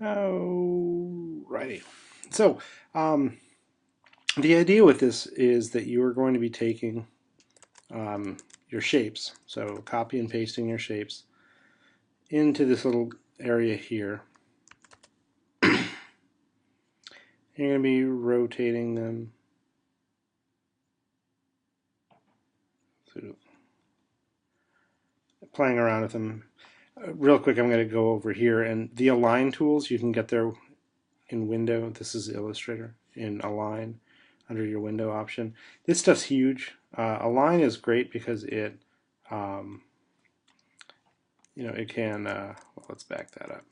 Alrighty. So, the idea with this is that you are going to be taking your shapes, so copy and pasting your shapes into this little area here. You're going to be rotating them through, playing around with them. Real quick, I'm going to go over here, and the align tools, you can get there in window. This is Illustrator in align under your window option. This stuff's huge. Align is great because it it can well, let's back that up.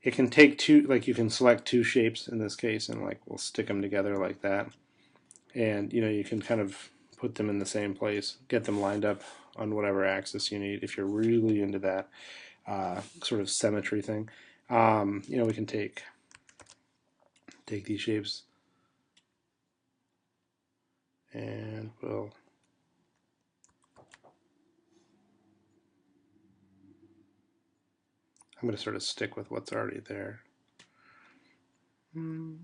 It can take two, like you can select two shapes in this case, and like we'll stick them together like that, and you can kind of put them in the same place, get them lined up on whatever axis you need if you're really into that sort of symmetry thing. We can take these shapes and I'm going to sort of stick with what's already there. And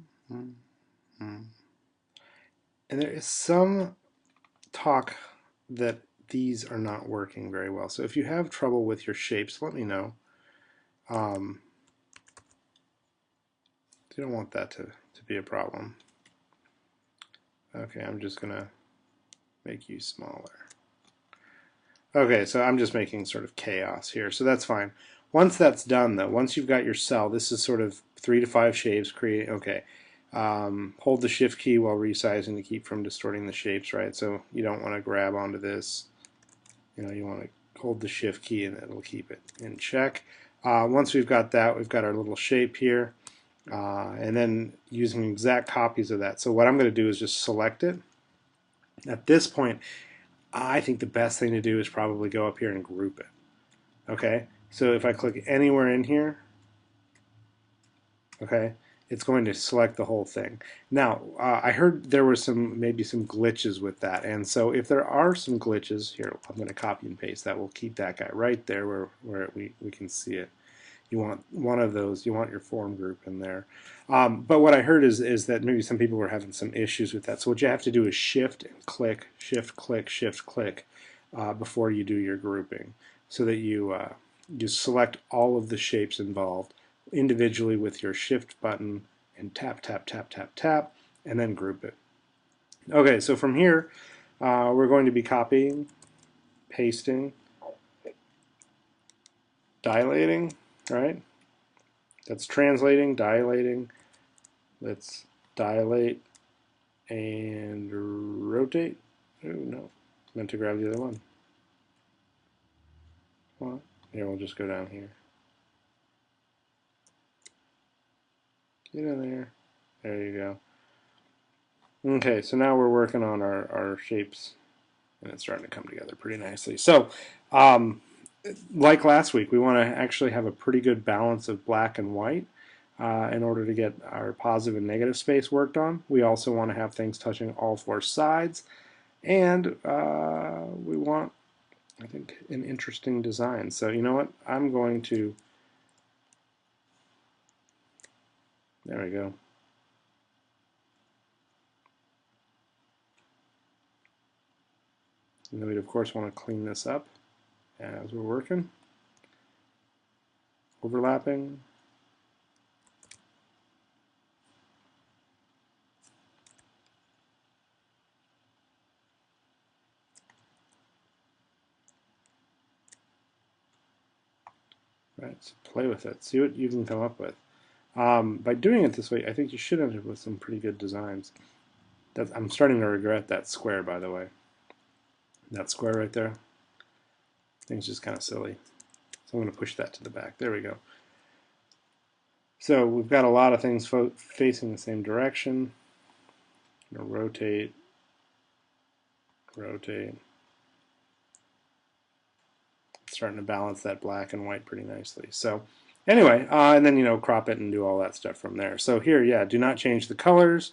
there is some talk that these are not working very well. So if you have trouble with your shapes, let me know. You don't want that to be a problem. Okay, I'm just going to make you smaller. Okay, so I'm just making sort of chaos here, so that's fine. Once that's done, though, once you've got your cell, this is sort of 3 to 5 shapes. Okay. Hold the shift key while resizing to keep from distorting the shapes, right? So you don't want to grab onto this. You want to hold the shift key and it'll keep it in check. Once we've got that, we've got our little shape here. And then using exact copies of that. So what I'm going to do is just select it. At this point, I think the best thing to do is probably go up here and group it. Okay, so if I click anywhere in here, okay, it's going to select the whole thing. Now, I heard there were maybe some glitches with that, and so if there are some glitches, here, I'm going to copy and paste that. We'll keep that guy right there where we can see it. You want one of those, you want your form group in there. But what I heard is that maybe some people were having some issues with that. So what you have to do is shift and click, shift, click, shift, click before you do your grouping, so that you select all of the shapes involved individually with your shift button and tap, tap, tap, tap, tap, and then group it. Okay, so from here, we're going to be copying, pasting, dilating, right? That's translating, dilating. Let's dilate and rotate. Oh, no. Meant to grab the other one. Well, here, we'll just go down here. Get in there. There you go. Okay, so now we're working on our shapes, and it's starting to come together pretty nicely. So, like last week, we want to actually have a pretty good balance of black and white in order to get our positive and negative space worked on. We also want to have things touching all 4 sides, and we want, I think, an interesting design. So you know what? I'm going to, there we go. And then we'd of course want to clean this up as we're working. Overlapping. Right, so play with it. See what you can come up with. By doing it this way, I think you should end up with some pretty good designs. I'm starting to regret that square, by the way. That square right there. I think it's just kind of silly. So I'm going to push that to the back. There we go. So we've got a lot of things facing the same direction. I'm going to rotate, rotate. Starting to balance that black and white pretty nicely. So anyway, and then crop it and do all that stuff from there. So here, yeah, do not change the colors.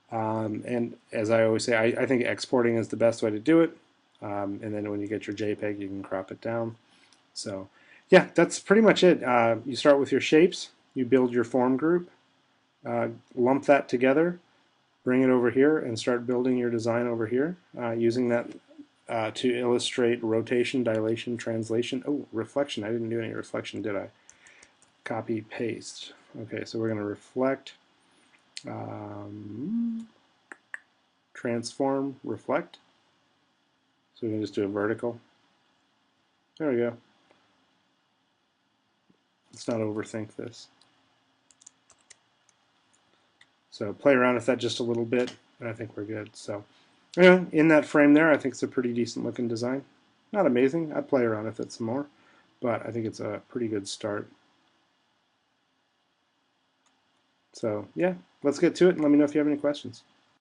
And as I always say, I think exporting is the best way to do it. And then when you get your JPEG, you can crop it down. So yeah, that's pretty much it. You start with your shapes, you build your form group, lump that together, bring it over here, and start building your design over here using that to illustrate rotation, dilation, translation. Oh, reflection. I didn't do any reflection, did I? Copy, paste. Okay, so we're going to reflect, transform, reflect. So we can just do a vertical. There we go. Let's not overthink this. So play around with that just a little bit, and I think we're good. So anyway, in that frame there, I think it's a pretty decent looking design. Not amazing. I'd play around with it some more, but I think it's a pretty good start. So yeah, let's get to it and let me know if you have any questions.